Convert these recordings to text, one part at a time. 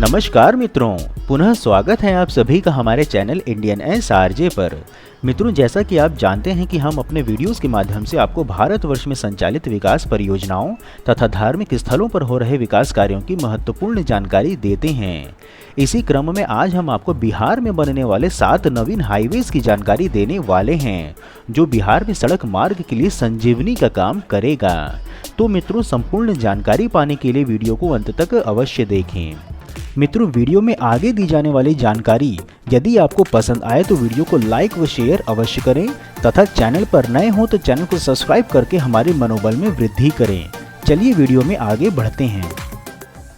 नमस्कार मित्रों, पुनः स्वागत है आप सभी का हमारे चैनल इंडियन एसआरजे पर। मित्रों, जैसा कि आप जानते हैं कि हम अपने वीडियोस के माध्यम से आपको भारतवर्ष में संचालित विकास परियोजनाओं तथा धार्मिक स्थलों पर हो रहे विकास कार्यों की महत्वपूर्ण जानकारी देते हैं। इसी क्रम में आज हम आपको बिहार में बनने वाले 7 नवीन हाईवेज की जानकारी देने वाले हैं, जो बिहार में सड़क मार्ग के लिए संजीवनी का काम करेगा। तो मित्रों, संपूर्ण जानकारी पाने के लिए वीडियो को अंत तक अवश्य देखें। मित्रों, वीडियो में आगे दी जाने वाली जानकारी यदि आपको पसंद आए तो वीडियो को लाइक व शेयर अवश्य करें तथा चैनल पर नए हो तो चैनल को सब्सक्राइब करके हमारे मनोबल में वृद्धि करें। चलिए वीडियो में आगे बढ़ते हैं।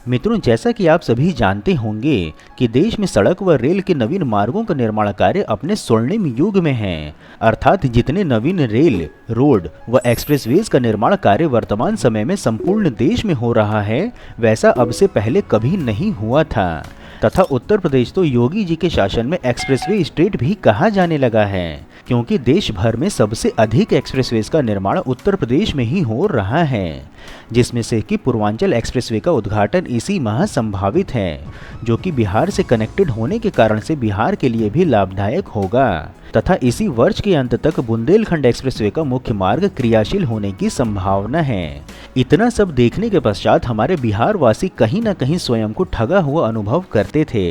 मित्रों, जैसा कि आप सभी जानते होंगे कि देश में सड़क व रेल के नवीन मार्गों का निर्माण कार्य अपने स्वर्णिम युग में है। अर्थात जितने नवीन रेल, रोड व एक्सप्रेसवेज का निर्माण कार्य वर्तमान समय में संपूर्ण देश में हो रहा है, वैसा अब से पहले कभी नहीं हुआ था। तथा उत्तर प्रदेश तो योगी जी के शासन में एक्सप्रेसवे स्टेट भी कहा जाने लगा है, क्योंकि देश भर में सबसे अधिक एक्सप्रेसवेज का निर्माण उत्तर प्रदेश में ही हो रहा है, जिसमें से कि पूर्वांचल एक्सप्रेसवे का उद्घाटन इसी माह संभावित है, जो कि बिहार से कनेक्टेड होने के कारण से बिहार के लिए भी लाभदायक होगा। तथा इसी वर्ष के अंत तक बुंदेलखंड एक्सप्रेसवे का मुख्य मार्ग क्रियाशील होने की संभावना है। इतना सब देखने के पश्चात हमारे बिहार वासी कहीं न कहीं स्वयं को ठगा हुआ अनुभव करते थे,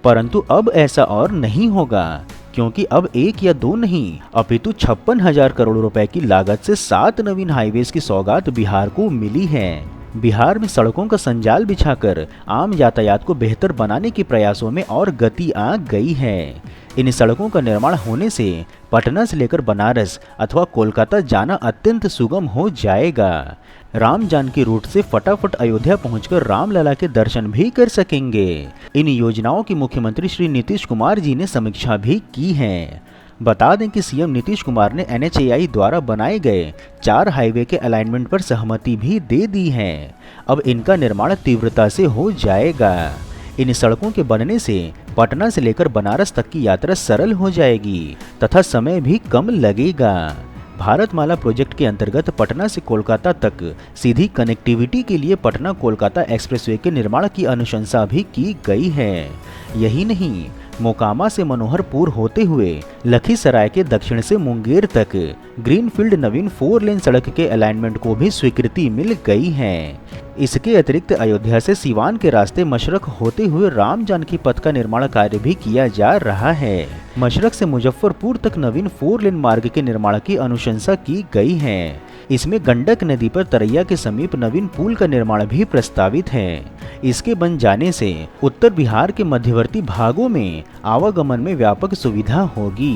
परंतु अब ऐसा और नहीं होगा, क्योंकि अब 1 या 2 नहीं अपितु 56,000 करोड़ रुपए की लागत से 7 नवीन हाईवेज की सौगात बिहार को मिली है। बिहार में सड़कों का संजाल बिछाकर आम यातायात को बेहतर बनाने के प्रयासों में और गति आ गई है। इन सड़कों का निर्माण होने से पटना से लेकर बनारस अथवा कोलकाता जाना अत्यंत सुगम हो जाएगा। राम जानकी रूट से फटाफट अयोध्या पहुंचकर रामलला के दर्शन भी कर सकेंगे। इन योजनाओं की मुख्यमंत्री श्री नीतीश कुमार जी ने समीक्षा भी की है। बता दें कि सीएम नीतीश कुमार ने NHAI द्वारा बनाए गए 4 हाईवे के अलाइनमेंट पर सहमति भी दे दी है। अब इनका निर्माण तीव्रता से हो जाएगा। इन सड़कों के बनने से पटना से लेकर बनारस तक की यात्रा सरल हो जाएगी तथा समय भी कम लगेगा। भारतमाला प्रोजेक्ट के अंतर्गत पटना से कोलकाता तक सीधी कनेक्टिविटी के लिए पटना कोलकाता एक्सप्रेसवे के निर्माण की अनुशंसा भी की गई है। यही नहीं, मोकामा से मनोहरपुर होते हुए लखीसराय के दक्षिण से मुंगेर तक ग्रीनफील्ड नवीन 4 लेन सड़क के अलाइनमेंट को भी स्वीकृति मिल गई है। इसके अतिरिक्त अयोध्या से सीवान के रास्ते मशरक होते हुए राम जानकी पथ का निर्माण कार्य भी किया जा रहा है। मशरक से मुजफ्फरपुर तक नवीन 4 लेन मार्ग के निर्माण की अनुशंसा की गई है। इसमें गंडक नदी पर तरैया के समीप नवीन पुल का निर्माण भी प्रस्तावित है। इसके बन जाने से उत्तर बिहार के मध्यवर्ती भागों में आवागमन में व्यापक सुविधा होगी।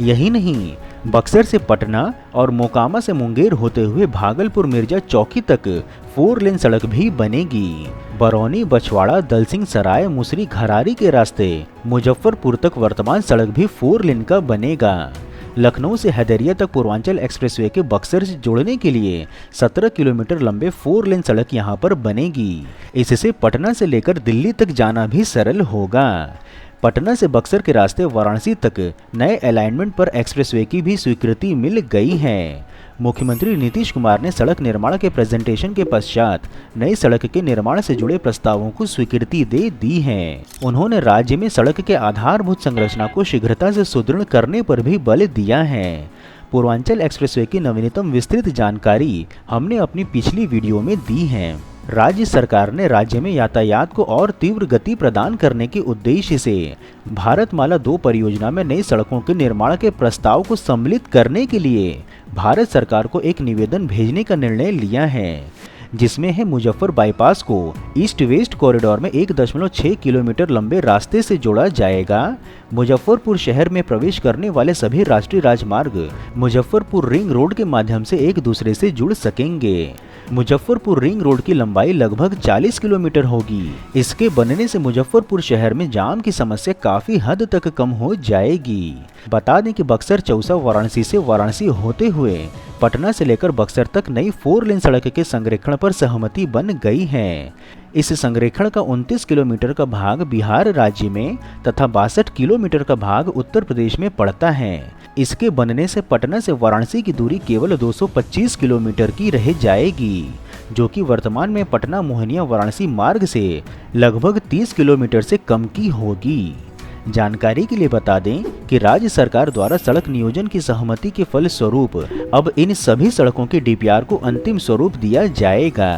यही नहीं, बक्सर से पटना और मोकामा से मुंगेर होते हुए भागलपुर मिर्जा चौकी तक 4 लेन सड़क भी बनेगी। बरौनी, बछवाड़ा, दलसिंह सराय, मुसरी, घरारी के रास्ते मुजफ्फरपुर तक वर्तमान सड़क भी 4 लेन का बनेगा। लखनऊ से हैदरिया तक पूर्वांचल एक्सप्रेसवे के बक्सर से जोड़ने के लिए 17 किलोमीटर लंबे 4 लेन सड़क यहां पर बनेगी। इससे पटना से लेकर दिल्ली तक जाना भी सरल होगा। पटना से बक्सर के रास्ते वाराणसी तक नए अलाइनमेंट पर एक्सप्रेसवे की भी स्वीकृति मिल गई है। मुख्यमंत्री नीतीश कुमार ने सड़क निर्माण के प्रेजेंटेशन के पश्चात नई सड़क के निर्माण से जुड़े प्रस्तावों को स्वीकृति दे दी है। उन्होंने राज्य में सड़क के आधारभूत संरचना को शीघ्रता से सुदृढ़ करने पर भी बल दिया है। पूर्वांचल एक्सप्रेसवे की नवीनतम विस्तृत जानकारी हमने अपनी पिछली वीडियो में दी है। राज्य सरकार ने राज्य में यातायात को और तीव्र गति प्रदान करने के उद्देश्य से भारतमाला 2 परियोजना में नई सड़कों के निर्माण के प्रस्ताव को सम्मिलित करने के लिए भारत सरकार को एक निवेदन भेजने का निर्णय लिया है, जिसमें है मुजफ्फर बाईपास को ईस्ट वेस्ट कॉरिडोर में 1.6 किलोमीटर लंबे रास्ते से जोड़ा जाएगा। मुजफ्फरपुर शहर में प्रवेश करने वाले सभी राष्ट्रीय राजमार्ग मुजफ्फरपुर रिंग रोड के माध्यम से एक दूसरे से जुड़ सकेंगे। मुजफ्फरपुर रिंग रोड की लंबाई लगभग 40 किलोमीटर होगी। इसके बनने से मुजफ्फरपुर शहर में जाम की समस्या काफी हद तक कम हो जाएगी। बता दें कि बक्सर चौसा वाराणसी से वाराणसी होते हुए पटना से लेकर बक्सर तक नई 4 लेन सड़क के संरेखण पर सहमति बन गई है। इस संरेखण का 29 किलोमीटर का भाग बिहार राज्य में तथा 62 किलोमीटर का भाग उत्तर प्रदेश में पड़ता है। इसके बनने से पटना से वाराणसी की दूरी केवल 225 किलोमीटर की रह जाएगी, जो कि वर्तमान में पटना मोहनिया वाराणसी मार्ग से लगभग 30 किलोमीटर से कम की होगी। जानकारी के लिए बता दें कि राज्य सरकार द्वारा सड़क नियोजन की सहमति के फलस्वरूप अब इन सभी सड़कों के डीपीआर को अंतिम स्वरूप दिया जाएगा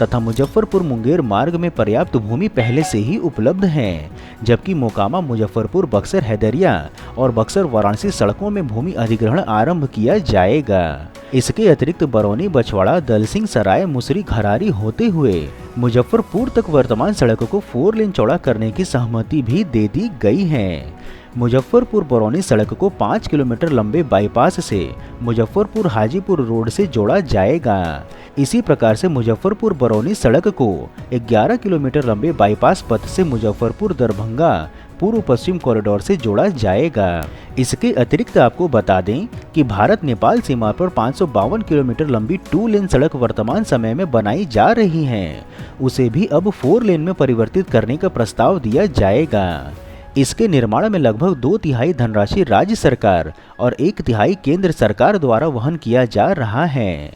तथा मुजफ्फरपुर मुंगेर मार्ग में पर्याप्त भूमि पहले से ही उपलब्ध है, जबकि मोकामा मुजफ्फरपुर बक्सर हैदरिया और बक्सर वाराणसी सड़कों में भूमि अधिग्रहण आरंभ किया जाएगा। इसके अतिरिक्त बरौनी बछवाड़ा दलसिंह सराय मुसरी घरारी होते हुए मुजफ्फरपुर तक वर्तमान सड़कों को 4 लेन चौड़ा करने की सहमति भी दे दी गई है। मुजफ्फरपुर बरौनी सड़क को 5 किलोमीटर लंबे बाईपास से मुजफ्फरपुर हाजीपुर रोड से जोड़ा जाएगा। इसी प्रकार से मुजफ्फरपुर बरौनी सड़क को 11 किलोमीटर लंबे बाईपास पथ से मुजफ्फरपुर दरभंगा पूर्व पश्चिम कॉरिडोर से जोड़ा जाएगा। इसके अतिरिक्त आपको बता दें कि भारत नेपाल सीमा पर 552 किलोमीटर लंबी 2 लेन सड़क वर्तमान समय में बनाई जा रही है, उसे भी अब 4 लेन में परिवर्तित करने का प्रस्ताव दिया जाएगा। इसके निर्माण में लगभग 2/3 धनराशि राज्य सरकार और 1/3 केंद्र सरकार द्वारा वहन किया जा रहा है।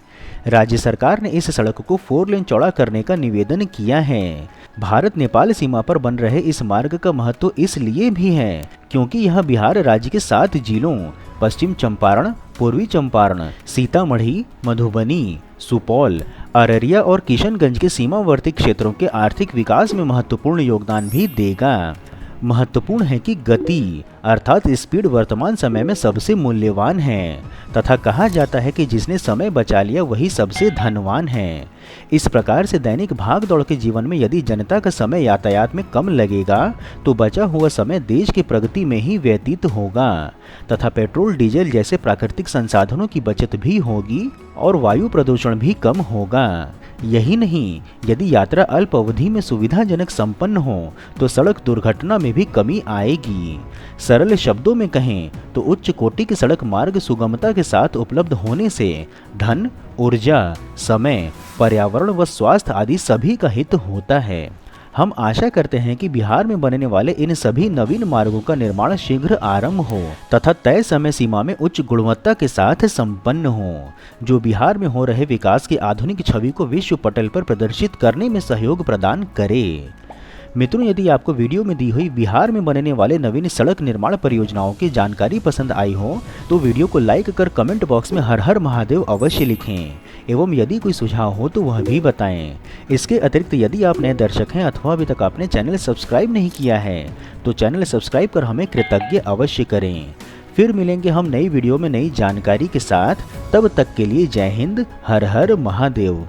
राज्य सरकार ने इस सड़क को 4 लेन चौड़ा करने का निवेदन किया है। भारत नेपाल सीमा पर बन रहे इस मार्ग का महत्व इसलिए भी है क्योंकि यह बिहार राज्य के 7 जिलों पश्चिम चंपारण, पूर्वी चंपारण, सीतामढ़ी, मधुबनी, सुपौल, अररिया और किशनगंज के सीमावर्ती क्षेत्रों के आर्थिक विकास में महत्वपूर्ण योगदान भी देगा। महत्वपूर्ण है कि गति अर्थात स्पीड वर्तमान समय में सबसे मूल्यवान है तथा कहा जाता है कि जिसने समय बचा लिया वही सबसे धनवान है। इस प्रकार से दैनिक भाग दौड़ के जीवन में यदि जनता का समय यातायात में कम लगेगा तो बचा हुआ समय देश की प्रगति में ही व्यतीत होगा तथा पेट्रोल डीजल जैसे प्राकृतिक संसाधनों की बचत भी होगी और वायु प्रदूषण भी कम होगा। यही नहीं, यदि यात्रा अल्प अवधि में सुविधाजनक संपन्न हो तो सड़क दुर्घटना में भी कमी आएगी। सरल शब्दों में कहें तो उच्च कोटि के सड़क मार्ग सुगमता के साथ उपलब्ध होने से धन, ऊर्जा, समय, पर्यावरण व स्वास्थ्य आदि सभी का हित होता है। हम आशा करते हैं कि बिहार में बनने वाले इन सभी नवीन मार्गों का निर्माण शीघ्र आरंभ हो तथा तय समय सीमा में उच्च गुणवत्ता के साथ संपन्न हो, जो बिहार में हो रहे विकास की आधुनिक छवि को विश्व पटल पर प्रदर्शित करने में सहयोग प्रदान करे। मित्रों, यदि आपको वीडियो में दी हुई बिहार में बनने वाले नवीन सड़क निर्माण परियोजनाओं की जानकारी पसंद आई हो तो वीडियो को लाइक कर कमेंट बॉक्स में हर हर महादेव अवश्य लिखें एवं यदि कोई सुझाव हो तो वह भी बताएं। इसके अतिरिक्त यदि आप नए दर्शक हैं अथवा अभी तक आपने चैनल सब्सक्राइब नहीं किया है तो चैनल सब्सक्राइब कर हमें कृतज्ञ अवश्य करें। फिर मिलेंगे हम नई वीडियो में नई जानकारी के साथ, तब तक के लिए जय हिंद, हर हर महादेव।